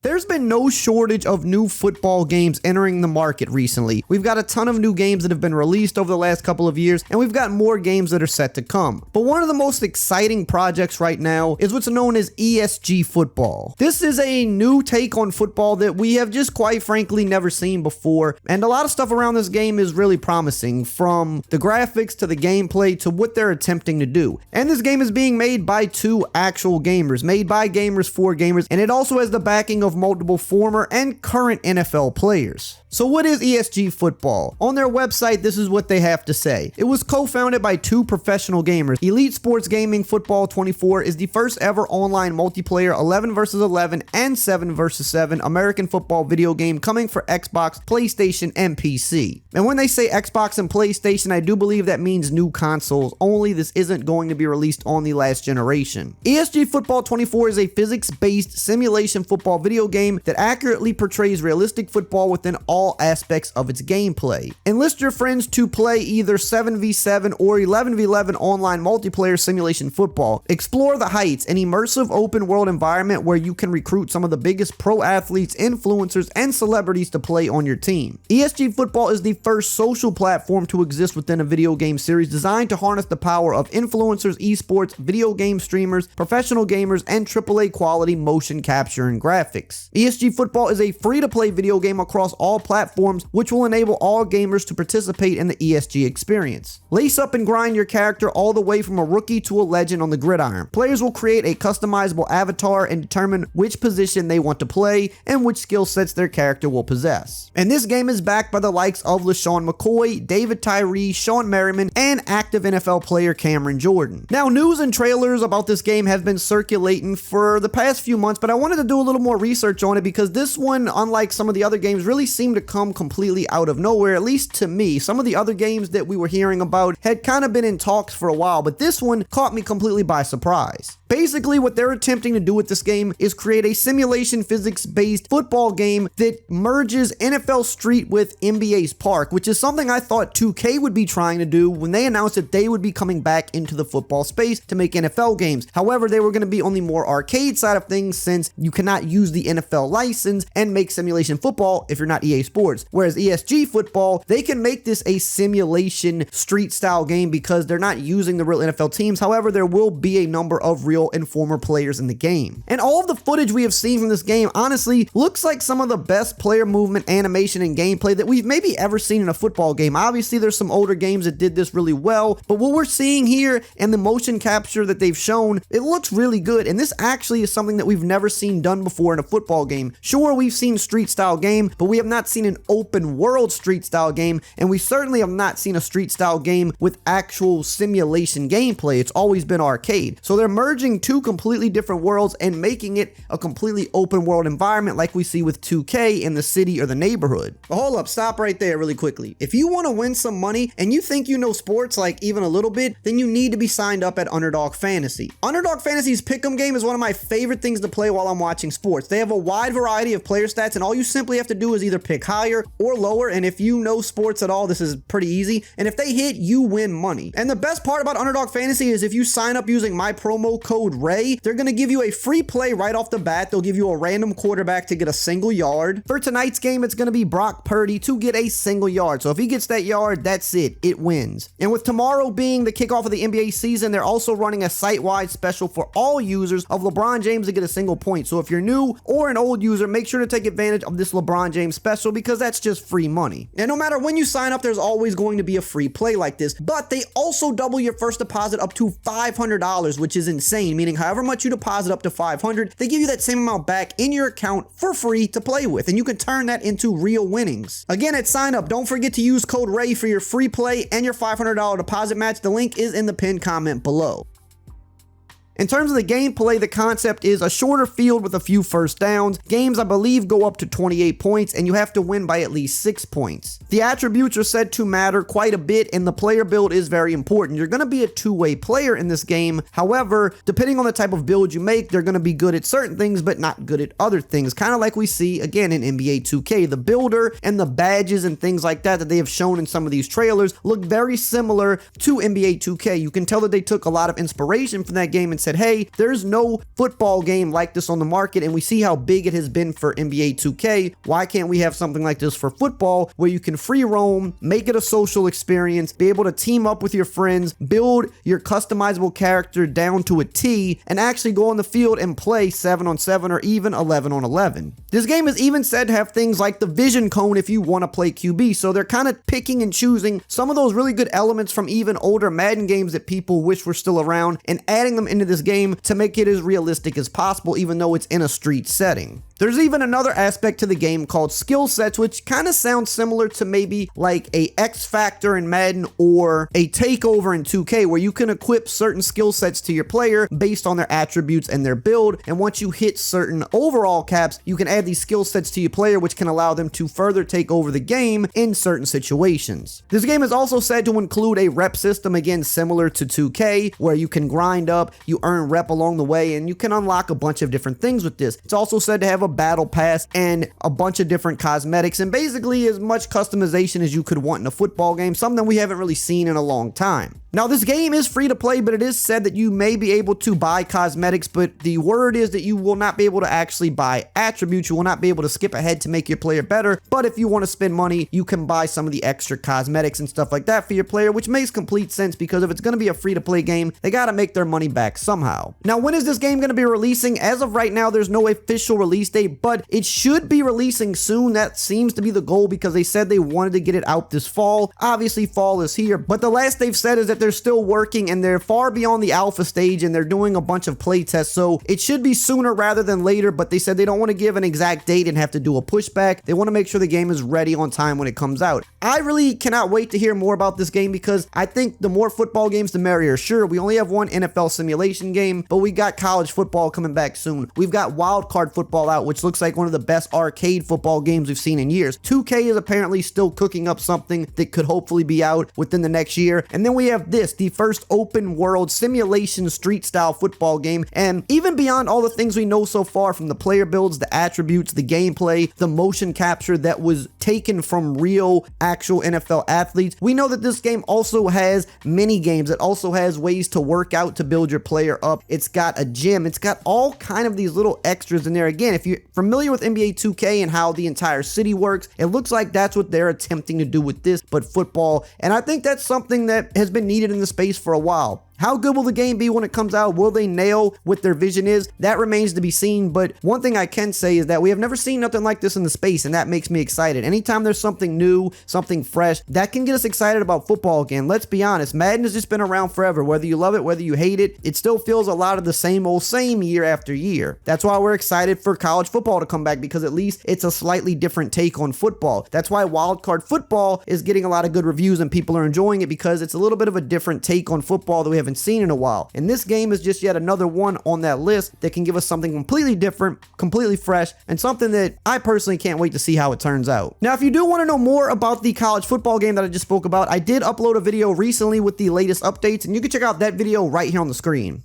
There's been no shortage of new football games entering the market recently. We've got a ton of new games that have been released over the last couple of years, and we've got more games that are set to come. But one of the most exciting projects right now is what's known as ESG Football. This is a new take on football that we have just quite frankly never seen before, and a lot of stuff around this game is really promising, from the graphics to the gameplay to what they're attempting to do. And this game is being made by two actual gamers, made by gamers for gamers, and it also has the backing of multiple former and current NFL players. So what is ESG Football? On their website, this is what they have to say. It was co-founded by two professional gamers. Elite Sports Gaming Football 24 is the first ever online multiplayer 11 vs 11 and 7 vs 7 American football video game coming for Xbox, PlayStation, and PC. And when they say Xbox and PlayStation, I do believe that means new consoles only. This isn't going to be released on the last generation. ESG Football 24 is a physics-based simulation football video game that accurately portrays realistic football within all aspects of its gameplay. Enlist your friends to play either 7v7 or 11v11 online multiplayer simulation football. Explore the heights, an immersive open world environment where you can recruit some of the biggest pro athletes, influencers, and celebrities to play on your team. ESG Football is the first social platform to exist within a video game series designed to harness the power of influencers, esports, video game streamers, professional gamers, and AAA quality motion capture and graphics. ESG Football is a free-to-play video game across all platforms, which will enable all gamers to participate in the ESG experience. Lace up and grind your character all the way from a rookie to a legend on the gridiron. Players will create a customizable avatar and determine which position they want to play and which skill sets their character will possess. And this game is backed by the likes of LaShawn McCoy, David Tyree, Sean Merriman, and active NFL player Cameron Jordan. Now, news and trailers about this game have been circulating for the past few months, but I wanted to do a little more research on it because this one, unlike some of the other games, really seemed to come completely out of nowhere, at least to me. Some of the other games that we were hearing about had kind of been in talks for a while, but this one caught me completely by surprise. Basically, what they're attempting to do with this game is create a simulation physics-based football game that merges NFL Street with NBA's Park, which is something I thought 2K would be trying to do when they announced that they would be coming back into the football space to make NFL games. However, they were going to be on the more arcade side of things since you cannot use the NFL license and make simulation football if you're not EA Sports. Whereas ESG Football, they can make this a simulation street-style game because they're not using the real NFL teams. However, there will be a number of real and former players in the game. And all of the footage we have seen from this game honestly looks like some of the best player movement, animation, and gameplay that we've maybe ever seen in a football game. Obviously, there's some older games that did this really well, but what we're seeing here and the motion capture that they've shown, it looks really good. And this actually is something that we've never seen done before in a football game. Sure, we've seen street style game, but we have not seen an open world street style game, and we certainly have not seen a street style game with actual simulation gameplay. It's always been arcade. So they're merging two completely different worlds and making it a completely open world environment like we see with 2K in the city or the neighborhood. But hold up, stop right there really quickly. If you want to win some money and you think you know sports like even a little bit, then you need to be signed up at Underdog Fantasy. Underdog Fantasy's pick'em game is one of my favorite things to play while I'm watching sports. They have a wide variety of player stats, and all you simply have to do is either pick higher or lower, and if you know sports at all, this is pretty easy, and if they hit, you win money. And the best part about Underdog Fantasy is if you sign up using my promo code Ray, they're going to give you a free play right off the bat. They'll give you a random quarterback to get a single yard. For tonight's game, it's going to be Brock Purdy to get a single yard. So if he gets that yard, that's it. It wins. And with tomorrow being the kickoff of the NBA season, they're also running a site-wide special for all users of LeBron James to get a single point. So if you're new or an old user, make sure to take advantage of this LeBron James special because that's just free money. And no matter when you sign up, there's always going to be a free play like this. But they also double your first deposit up to $500, which is insane, meaning however much you deposit up to $500, they give you that same amount back in your account for free to play with, and you can turn that into real winnings. Again, at sign up, don't forget to use code RAY for your free play and your $500 deposit match. The link is in the pinned comment below. In terms of the gameplay, the concept is a shorter field with a few first downs. Games, I believe, go up to 28 points, and you have to win by at least 6 points. The attributes are said to matter quite a bit, and the player build is very important. You're going to be a two-way player in this game. However, depending on the type of build you make, they're going to be good at certain things, but not good at other things. Kind of like we see, again, in NBA 2K. The builder and the badges and things like that they have shown in some of these trailers look very similar to NBA 2K. You can tell that they took a lot of inspiration from that game and said, hey, there's no football game like this on the market, and we see how big it has been for NBA 2K. Why can't we have something like this for football where you can free roam, make it a social experience, be able to team up with your friends, build your customizable character down to a T, and actually go on the field and play 7-on-7 or even 11-on-11. This game is even said to have things like the vision cone if you want to play QB, so they're kind of picking and choosing some of those really good elements from even older Madden games that people wish were still around and adding them into this game to make it as realistic as possible, even though it's in a street setting. There's even another aspect to the game called skill sets, which kind of sounds similar to maybe like a X Factor in Madden or a Takeover in 2K, where you can equip certain skill sets to your player based on their attributes and their build. And once you hit certain overall caps, you can add these skill sets to your player, which can allow them to further take over the game in certain situations. This game is also said to include a rep system, again, similar to 2K, where you can grind up, you earn rep along the way, and you can unlock a bunch of different things with this. It's also said to have a battle pass and a bunch of different cosmetics and basically as much customization as you could want in a football game, something we haven't really seen in a long time. Now, this game is free to play, but it is said that you may be able to buy cosmetics, but the word is that you will not be able to actually buy attributes. You will not be able to skip ahead to make your player better, but if you want to spend money, you can buy some of the extra cosmetics and stuff like that for your player, which makes complete sense because if it's going to be a free-to-play game, they got to make their money back somehow. Now, when is this game going to be releasing? As of right now, there's no official release date, but it should be releasing soon. That seems to be the goal because they said they wanted to get it out this fall. Obviously, fall is here, but the last they've said is that they're still working and they're far beyond the alpha stage and they're doing a bunch of play tests, so it should be sooner rather than later, but they said they don't want to give an exact date and have to do a pushback. They want to make sure the game is ready on time when it comes out. I really cannot wait to hear more about this game because I think the more football games, the merrier. Sure, we only have one NFL simulation game, but we got college football coming back soon. We've got Wild Card Football out, which looks like one of the best arcade football games we've seen in years. 2K is apparently still cooking up something that could hopefully be out within the next year. And then we have this, the first open world simulation street style football game. And even beyond all the things we know so far from the player builds, the attributes, the gameplay, the motion capture that was taken from real actual NFL athletes, we know that this game also has mini games. It also has ways to work out to build your player up. It's got a gym. It's got all kind of these little extras in there. Again, if you're familiar with NBA 2K and how the entire city works, it looks like that's what they're attempting to do with this, but football. And I think that's something that has been needed in the space for a while. How good will the game be when it comes out? Will they nail what their vision is? That remains to be seen, but one thing I can say is that we have never seen nothing like this in the space, and that makes me excited. Anytime there's something new, something fresh, that can get us excited about football again. Let's be honest, Madden has just been around forever. Whether you love it, whether you hate it, it still feels a lot of the same old same year after year. That's why we're excited for college football to come back, because at least it's a slightly different take on football. That's why Wild Card Football is getting a lot of good reviews and people are enjoying it, because it's a little bit of a different take on football that we haven't seen in a while. And this game is just yet another one on that list that can give us something completely different, completely fresh, and something that I personally can't wait to see how it turns out. Now, if you do want to know more about the college football game that I just spoke about, I did upload a video recently with the latest updates, and you can check out that video right here on the screen.